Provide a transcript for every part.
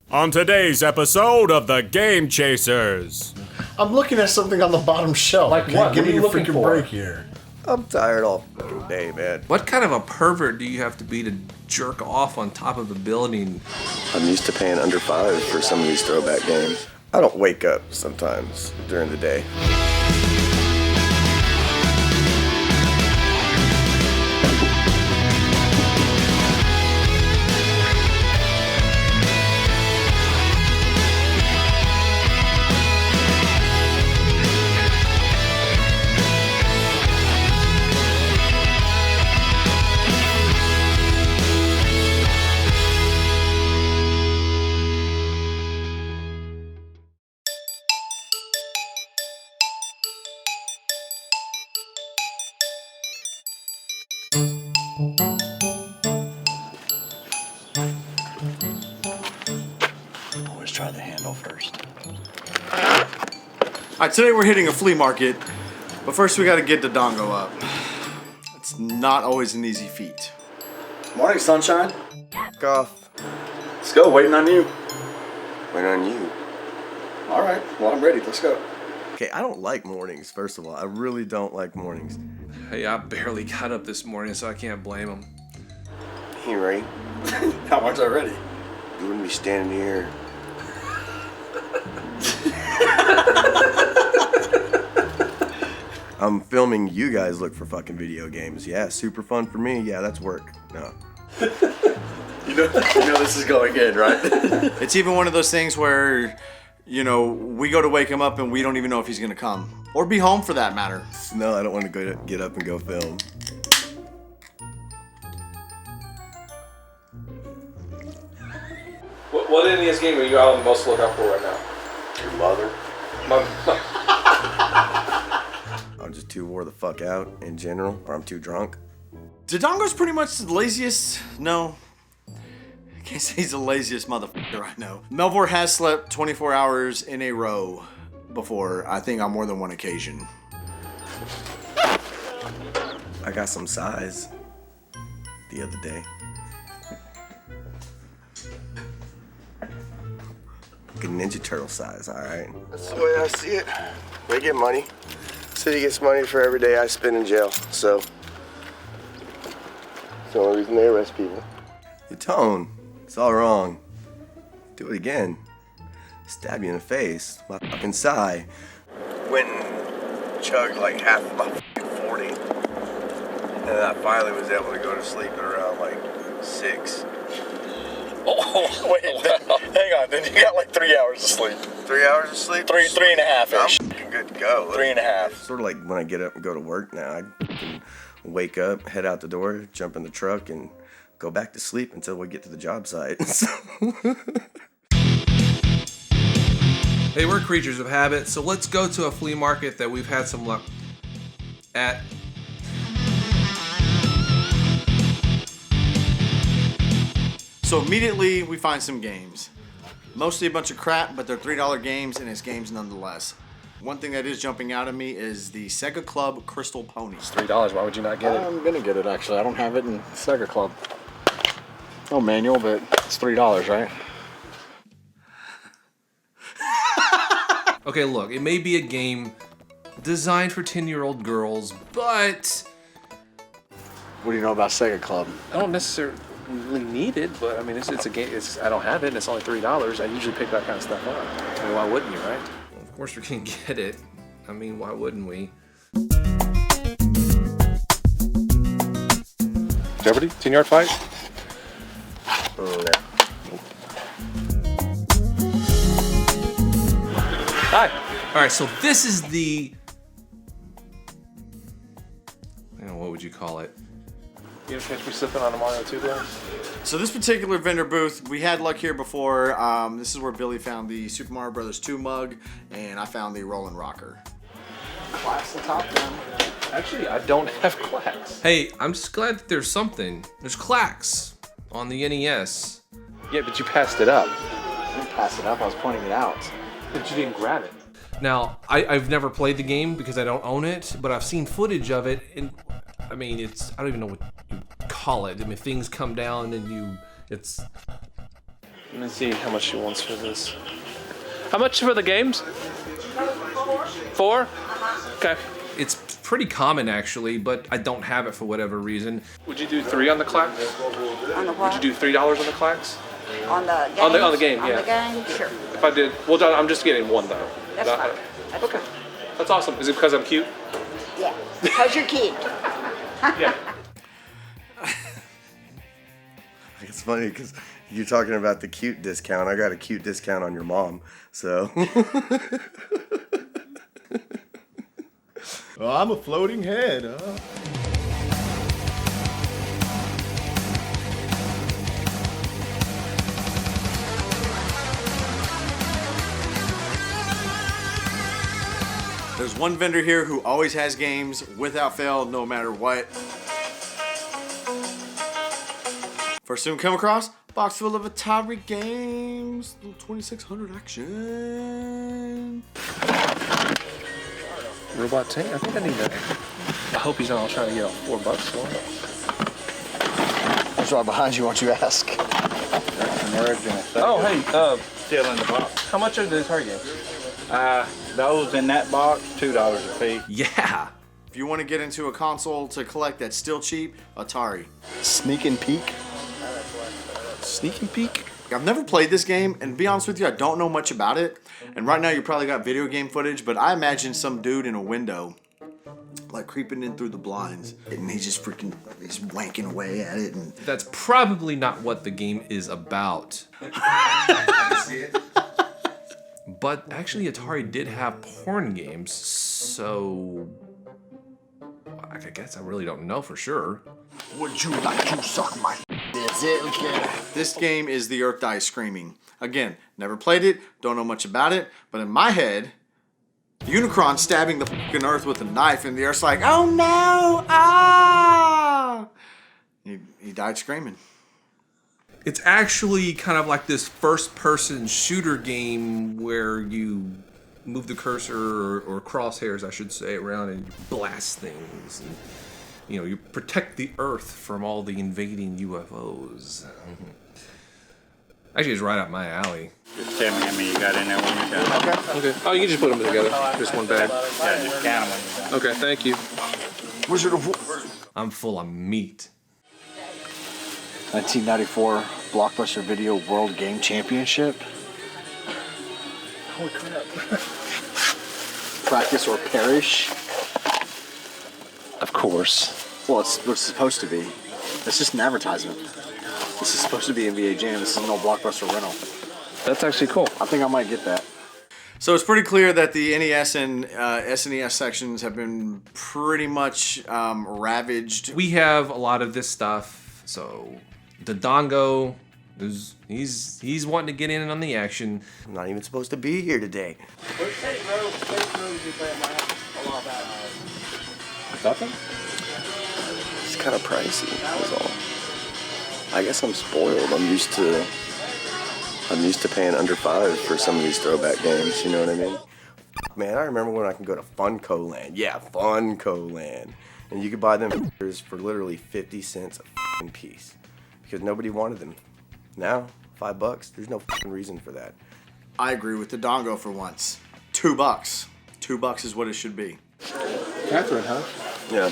On today's episode of the Game Chasers. I'm looking at something on the bottom shelf. Like what? Give What are me you a looking freaking for? break here. I'm tired all fucking day, man. What kind of a pervert do you have to be to jerk off on top of a building? I'm used to paying under $5 for some of these throwback games. I don't wake up sometimes during the day. Always try the handle first. Alright, today we're hitting a flea market, but first we gotta get Dodongo up. It's not always an easy feat. Morning, sunshine. Off. Let's go. Waiting on you. Waiting on you. All right. Well, I'm ready. Let's go. Okay, I don't like mornings, first of all. I really don't like mornings. Hey, I barely got up this morning, so I can't blame him. He ain't ready. How much already? You wouldn't be standing here. I'm filming you guys look for fucking video games. Yeah, super fun for me. Yeah, that's work. No. You know this is going in, right? It's even one of those things where, you know, we go to wake him up and we don't even know if he's gonna come. Or be home for that matter. No, I don't want to get up and go film. What NES game are you on most lookout for right now? Your mother. Mom- I'm just too wore the fuck out in general, or I'm too drunk. Dodongo's pretty much the laziest. No. I can't say he's the laziest motherfucker I know. Melvor has slept 24 hours in a row before, I think on more than one occasion. I got some size the other day. Like a Ninja Turtle size, alright? That's the way I see it. They get money. City gets money for every day I spend in jail, so it's the only reason they arrest people. Your tone, it's all wrong. Do it again. Stab you in the face. My fucking sigh. Went and chugged like half of my 40. And then I finally was able to go to sleep at around like 6. Oh, wait. Hang on. Then you got like 3 hours of sleep. 3 hours of sleep? Three and a half-ish. I'm fucking good to go. 3.5. Sort of like when I get up and go to work now. I can wake up, head out the door, jump in the truck, and go back to sleep until we get to the job site. Hey, we're creatures of habit, so let's go to a flea market that we've had some luck at. So immediately we find some games. Mostly a bunch of crap, but they're $3 games and it's games nonetheless. One thing that is jumping out at me is the Sega Club Crystal Ponies. $3. Why would you not get it? I'm gonna get it actually. I don't have it in Sega Club. No manual, but it's $3, right? Okay, look, it may be a game designed for 10-year-old girls, but What do you know about Sega Club? I don't necessarily need it, but I mean, it's a game. I don't have it, and it's only $3. I usually pick that kind of stuff up. I mean, why wouldn't you, right? of course we're gonna get it. I mean, why wouldn't we? Jeopardy? 10-yard fight? Hi. All right, so this is the, I don't know, what would you call it? You gonna catch me sipping on a Mario 2 glass? So this particular vendor booth, we had luck here before. This is where Billy found the Super Mario Brothers 2 mug, and I found the Rollin' Rocker. Clacks the top down. Actually, I don't have clacks. Hey, I'm just glad that there's something. There's clacks on the NES. Yeah, but you passed it up. I didn't pass it up. I was pointing it out. But you didn't grab it. Now, I've never played the game because I don't own it, but I've seen footage of it, and I mean, I don't even know what you call it. I mean, things come down and it's... I mean, Let's see how much she wants for this. How much for the games? 4? Okay. It's pretty common actually, but I don't have it for whatever reason. Would you do 3 on the clacks? On the what? Would you do $3 on the clacks? On the game? On the game, yeah. On the game? Sure. If I did, well, I'm just getting 1 though. That's fine. That's Okay. fine. That's awesome. Is it because I'm cute? Yeah. Because you're cute. Yeah. It's funny because you're talking about the cute discount. I got a cute discount on your mom, so. Oh, I'm a floating head. Huh? There's one vendor here who always has games without fail, no matter what. First thing we come across, box full of Atari games, little 2600 action. Robot tank? I think I need that. I hope he's not trying to get off $4 for it. That's right behind you. Why don't you ask? Oh, hey, Still in the box. how much are the Atari games? Those in that box, $2 a piece. Yeah. If you want to get into a console to collect that's still cheap, Atari. Sneak and peek. Sneak and peek? I've never played this game, and to be honest with you, I don't know much about it. And right now you probably got video game footage, but I imagine some dude in a window, like creeping in through the blinds, and he's just he's wanking away at it. And That's probably not what the game is about. But actually, Atari did have porn games, so I guess I really don't know for sure. Would you like to suck my? Is it okay? this game is the Earth Dies Screaming. Again, never played it, don't know much about it, but in my head, Unicron stabbing the fucking Earth with a knife, and the Earth's like, oh no, ah! He died screaming. It's actually kind of like this first-person shooter game where you move the cursor or crosshairs, I should say, around and you blast things. And, you know, you protect the Earth from all the invading UFOs. Actually, it's right up my alley. Just tell me how many you got in there when you're done. Okay. Oh, you can just put them together. Just one bag. Yeah, just count them when you're done. Okay, thank you. Wizard of I'm full of meat. 1994 Blockbuster Video World Game Championship. Holy crap. Practice or perish. Of course. Well, it's what it's supposed to be. It's just an advertisement. This is supposed to be NBA Jam. This is no Blockbuster rental. That's actually cool. I think I might get that. So it's pretty clear that the NES and SNES sections have been pretty much ravaged. We have a lot of this stuff, so Dodongo, he's wanting to get in on the action. I'm not even supposed to be here today. Nothing? It's kind of pricey, that's all. I guess I'm spoiled. I'm used to paying under $5 for some of these throwback games, you know what I mean? Man, I remember when I can go to Funco Land. Yeah, Funco Land. And you could buy them for literally 50 cents a piece. Because nobody wanted them. Now, $5, there's no reason for that. I agree with the Dodongo for once. $2. $2 is what it should be. Catherine, huh? Yeah.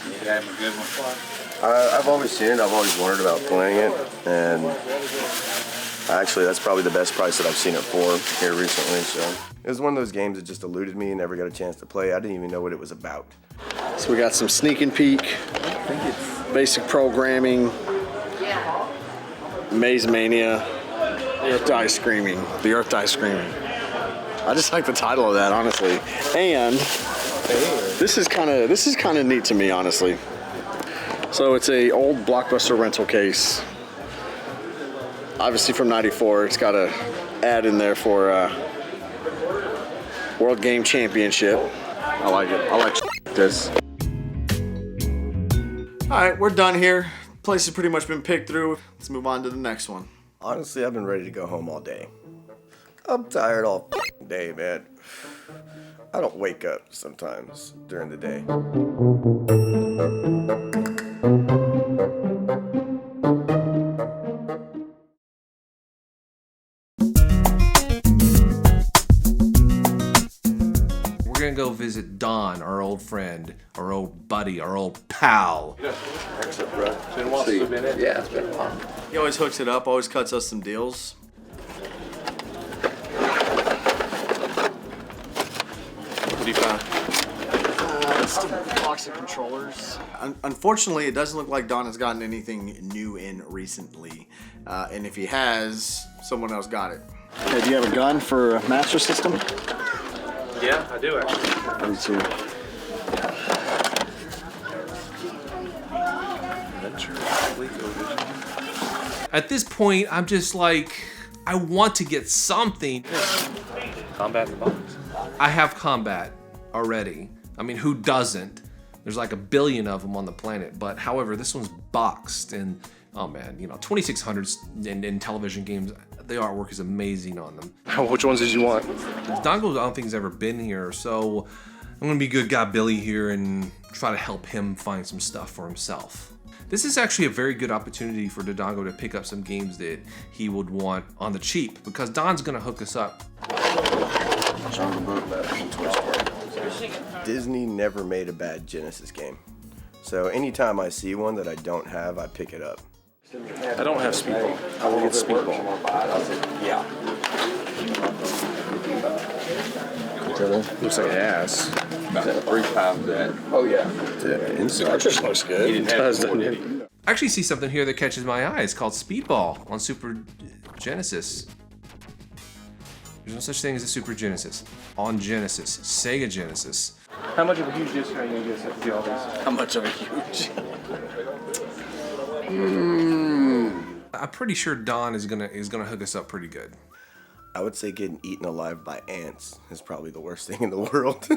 You gave him a good one. I've always seen it. I've always wondered about playing it. And actually, that's probably the best price that I've seen it for here recently. So it was one of those games that just eluded me and never got a chance to play. I didn't even know what it was about. So we got some sneak and peek, basic programming, Maze Mania, Earth Dies Screaming. The Earth Dies Screaming. I just like the title of that, honestly. And this is kind of neat to me, honestly. So it's a old Blockbuster rental case. Obviously from '94. It's got a ad in there for World Game Championship. I like it. I like this. All right, we're done here. Place has pretty much been picked through. Let's move on to the next one. Honestly, I've been ready to go home all day. I'm tired all day, man. I don't wake up sometimes during the day. old friend, our old buddy, our old pal. Yeah, it's been a while since we've been in. Yeah, it's been a while. He always hooks it up, always cuts us some deals. What do you find? Some box of controllers. Unfortunately, it doesn't look like Don has gotten anything new in recently. And if he has, someone else got it. Hey, do you have a gun for a Master System? Yeah, I do actually. Me too. At this point, I'm just like, I want to get something. Combat in the box. I have combat already. I mean, who doesn't? There's like 1 billion of them on the planet. But however, this one's boxed, and oh man, you know, 2600s in television games, the artwork is amazing on them. Which ones did you want? Dodongo, I don't think, has ever been here, so I'm gonna be good guy Billy here and try to help him find some stuff for himself. This is actually a very good opportunity for Dodongo to pick up some games that he would want on the cheap, because Don's gonna hook us up. Disney never made a bad Genesis game. So anytime I see one that I don't have, I pick it up. I don't have Speedball. I will get Speedball. Yeah. Looks like ass. About 3 times that. Oh, yeah. Cartridge looks good. It does, doesn't it? I actually see something here that catches my eye. It's called Speedball on Super Genesis. There's no such thing as a Super Genesis. On Genesis. Sega Genesis. How much of a huge discount are you gonna get to get all these? How much of a huge? I'm pretty sure Don is gonna hook us up pretty good. I would say getting eaten alive by ants is probably the worst thing in the world.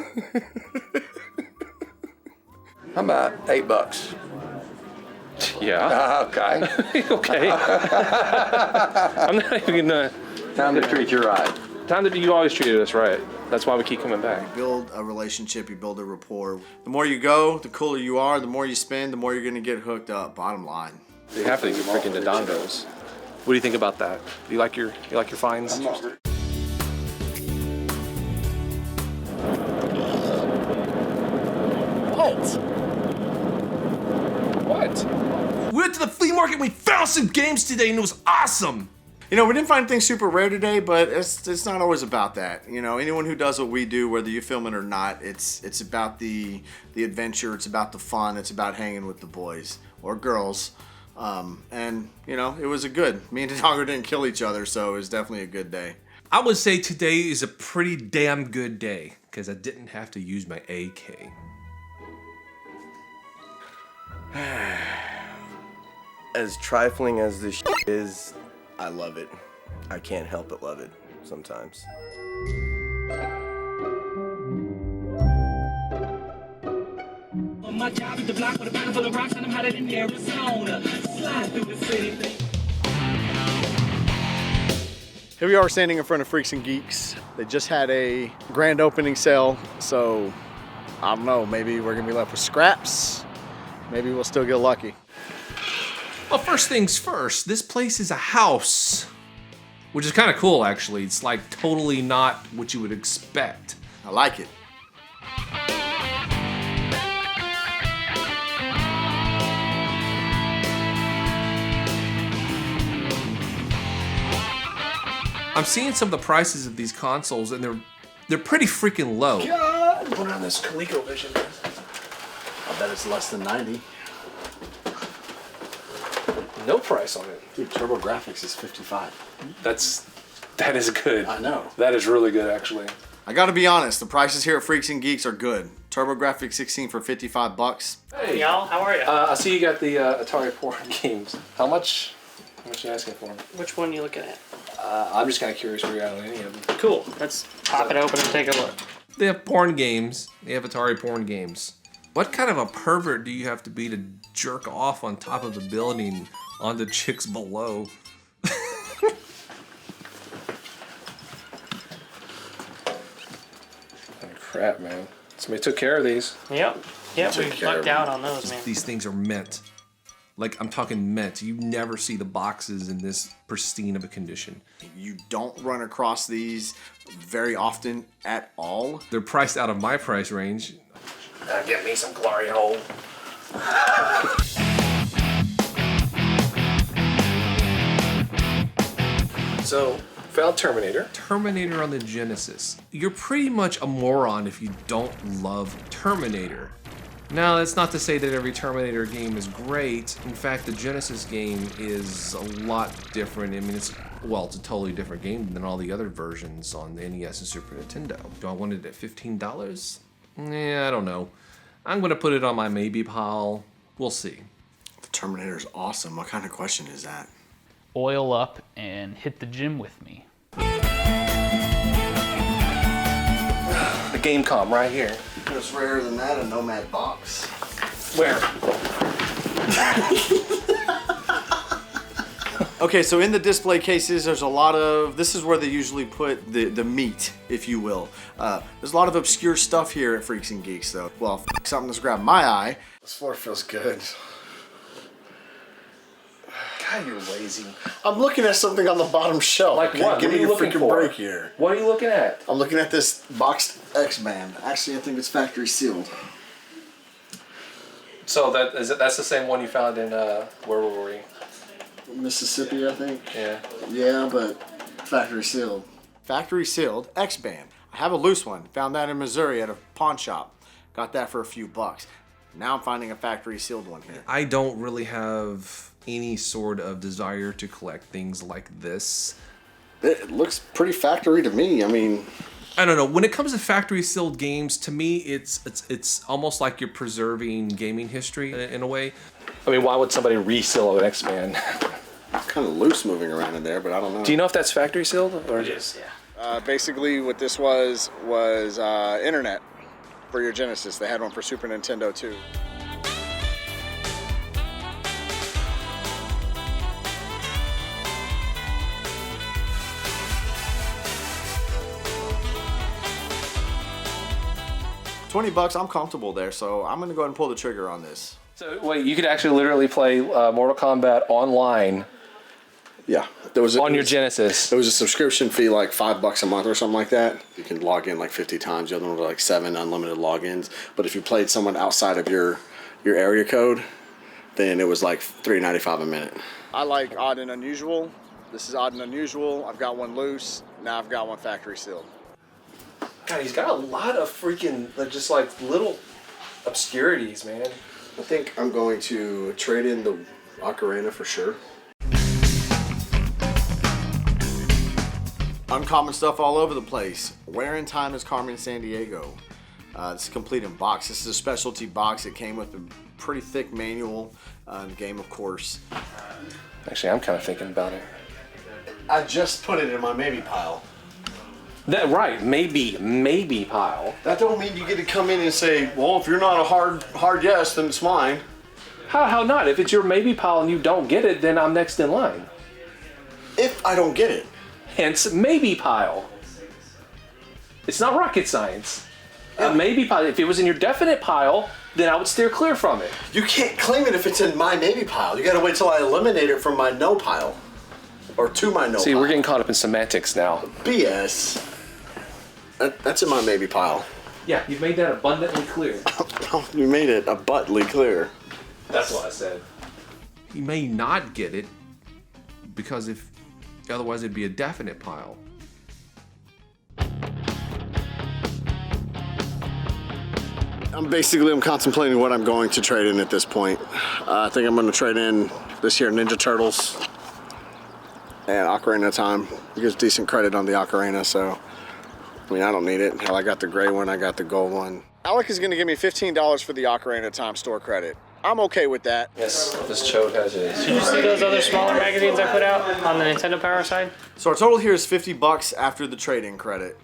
How about $8? Yeah. Okay. Okay. I'm not even gonna. Time to treat you right. Time that you always treated us right. That's why we keep coming back. Build a relationship, you build a rapport. The more you go, the cooler you are, the more you spend, the more you're gonna get hooked up, bottom line. You have to get freaking Dodongos. What do you think about that? You like your finds? What? We went to the flea market and we found some games today and it was awesome! You know, we didn't find anything super rare today, but it's not always about that. You know, anyone who does what we do, whether you film it or not, it's about the adventure, it's about the fun, it's about hanging with the boys or girls. And, you know, it was me and Dodongo didn't kill each other, so it was definitely a good day. I would say today is a pretty damn good day because I didn't have to use my AK. As trifling as this shit is, I love it. I can't help but love it sometimes. My job is to block with a bottle full of rocks and I'm hiding in Arizona. Slide through the city. Here we are standing in front of Freaks and Geeks. They just had a grand opening sale, so I don't know, maybe we're gonna be left with scraps. Maybe we'll still get lucky. Well, first things first, this place is a house, which is kind of cool actually. It's like totally not what you would expect. I like it. I'm seeing some of the prices of these consoles, and they're pretty freaking low. God, put on this ColecoVision. I bet it's less than 90. No price on it. Dude, TurboGrafx is 55. That is good. I know. That is really good, actually. I gotta be honest, the prices here at Freaks and Geeks are good. TurboGrafx 16 for $55. Hey, Y'all, how are you? I see you got the Atari porn games. How much? How much are you asking for them? Which one are you looking at? I'm just kind of curious where you're at on any of them. Cool. Let's pop it open and take a look. They have porn games. They have Atari porn games. What kind of a pervert do you have to be to jerk off on top of the building on the chicks below? Oh, crap, man. Somebody took care of these. Yep. Yep, we lucked out on those, man. These things are mint. Like, I'm talking mint. You never see the boxes in this pristine of a condition. You don't run across these very often at all. They're priced out of my price range. Get me some glory hole. So, found Terminator. Terminator on the Genesis. You're pretty much a moron if you don't love Terminator. Now, that's not to say that every Terminator game is great. In fact, the Genesis game is a lot different. I mean, it's a totally different game than all the other versions on the NES and Super Nintendo. Do I want it at $15? I don't know. I'm going to put it on my maybe pile. We'll see. The Terminator's awesome. What kind of question is that? Oil up and hit the gym with me. The Gamecom right here. It's rarer than that, a Nomad box. Where? Okay, so in the display cases, there's a lot of, this is where they usually put the meat, if you will. There's a lot of obscure stuff here at Freaks and Geeks, though. Well, something that's grabbed my eye. This floor feels good. God, you're lazy. I'm looking at something on the bottom shelf. Like what? Give What are me you a looking freaking for? break here. What are you looking at? I'm looking at this boxed X-Band. Actually, I think it's factory sealed. So that's the same one you found in where were we? Mississippi, I think. Yeah. Yeah, but factory sealed. Factory sealed X-Band. I have a loose one. Found that in Missouri at a pawn shop. Got that for a few bucks. Now I'm finding a factory sealed one here. I don't really have any sort of desire to collect things like this. It looks pretty factory to me. I mean, I don't know. When it comes to factory sealed games, to me, it's almost like you're preserving gaming history in a way. I mean, why would somebody reseal an X-Band? it's kind of loose moving around in there, but I don't know. Do you know if that's factory sealed or just? Yeah. Basically, what this was internet for your Genesis. They had one for Super Nintendo too. $20, I'm comfortable there, so I'm gonna go ahead and pull the trigger on this. So wait, you could actually literally play Mortal Kombat online. Yeah, there was on your Genesis. There was a subscription fee, like $5 a month or something like that. You can log in like 50 times. The other one was like 7 unlimited logins. But if you played someone outside of your area code, then it was like $3.95 a minute. I like odd and unusual. This is odd and unusual. I've got one loose. Now I've got one factory sealed. God, he's got a lot of freaking just like little obscurities, man. I think I'm going to trade in the Ocarina for sure. Uncommon stuff all over the place. Where in Time is Carmen Sandiego? This is complete in box. This is a specialty box. It came with a pretty thick manual. Game, of course. Actually, I'm kind of thinking about it. I just put it in my maybe pile. That right, maybe pile. That don't mean you get to come in and say, well, if you're not a hard yes, then it's mine. How not? If it's your maybe pile and you don't get it, then I'm next in line. If I don't get it. Hence, maybe pile. It's not rocket science. A maybe pile. If it was in your definite pile, then I would steer clear from it. You can't claim it if it's in my maybe pile. You gotta wait till I eliminate it from my no pile. Or to my no pile. See, we're getting caught up in semantics now. BS. That's in my maybe pile. Yeah, you've made that abundantly clear. You made it abundantly clear. That's what I said. He may not get it because otherwise it'd be a definite pile. I'm contemplating what I'm going to trade in at this point. I think I'm going to trade in this here Ninja Turtles and Ocarina of Time. It gives decent credit on the Ocarina, so I mean, I don't need it. Hell, I got the gray one, I got the gold one. Alec is going to give me $15 for the Ocarina of Time store credit. I'm okay with that. Yes, this chode has his. Did you see those other smaller magazines I put out on the Nintendo Power side? So our total here is $50 after the trade-in credit.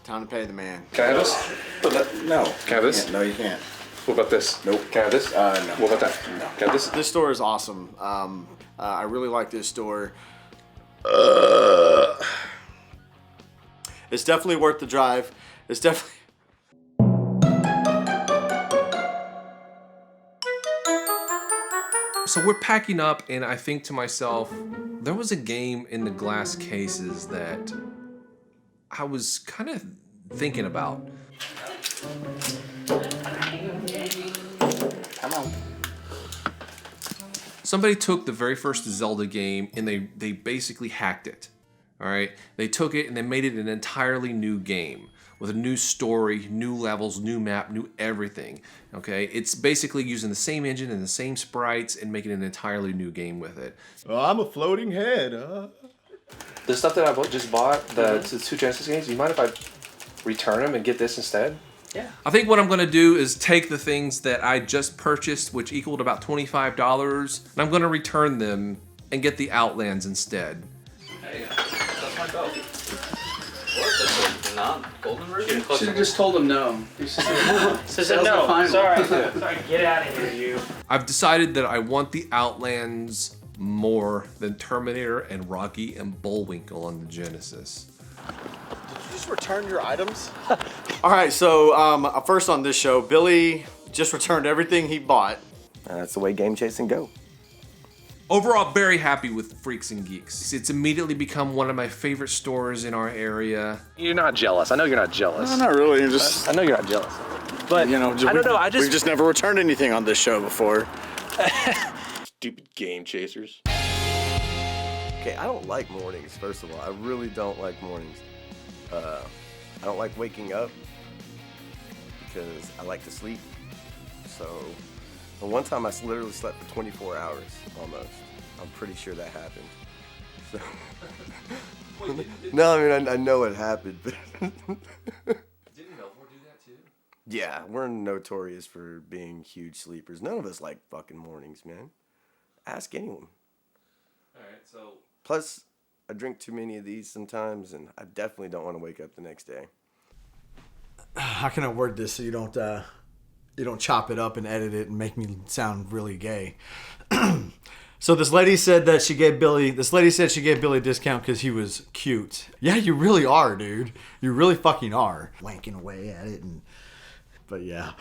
Time to pay the man. Can I have this? No. Can I have this? No, you can't. What about this? Nope. Can I have this? No. What about that? No. Can I have this? This store is awesome. I really like this store. It's definitely worth the drive. It's definitely... So we're packing up, and I think to myself, there was a game in the glass cases that I was kind of thinking about. Somebody took the very first Zelda game and they basically hacked it. All right, they took it and they made it an entirely new game with a new story, new levels, new map, new everything. Okay, it's basically using the same engine and the same sprites and making an entirely new game with it. Oh, I'm a floating head. The stuff that I just bought, the 2 Genesis games, you mind if I return them and get this instead? Yeah. I think what I'm going to do is take the things that I just purchased, which equaled about $25, and I'm going to return them and get the Outlands instead. Hey, that's my belt. What? That's a non-golden version? Should have just told him no. Said no. Sorry. Get out of here, you. I've decided that I want the Outlands more than Terminator and Rocky and Bullwinkle on the Genesis. Did you just return your items? All right, so first on this show, Billy just returned everything he bought. That's the way game chasing go. Overall, very happy with Freaks and Geeks. It's immediately become one of my favorite stores in our area. You're not jealous. I know you're not jealous. No, not really. I know you're not jealous. But, you know, I don't know. We've just never returned anything on this show before. Stupid game chasers. Okay, I don't like mornings, first of all. I really don't like mornings. I don't like waking up because I like to sleep. So, one time I literally slept for 24 hours, almost. I'm pretty sure that happened. So, no, I mean, I know it happened, but... Didn't Melvor do that too? Yeah, we're notorious for being huge sleepers. None of us like fucking mornings, man. Ask anyone. Alright, so... Plus, I drink too many of these sometimes, and I definitely don't want to wake up the next day. How can I word this so you don't chop it up and edit it and make me sound really gay? So this lady said she gave Billy a discount because he was cute. Yeah, you really are, dude. You really fucking are. Wanking away at it, but yeah.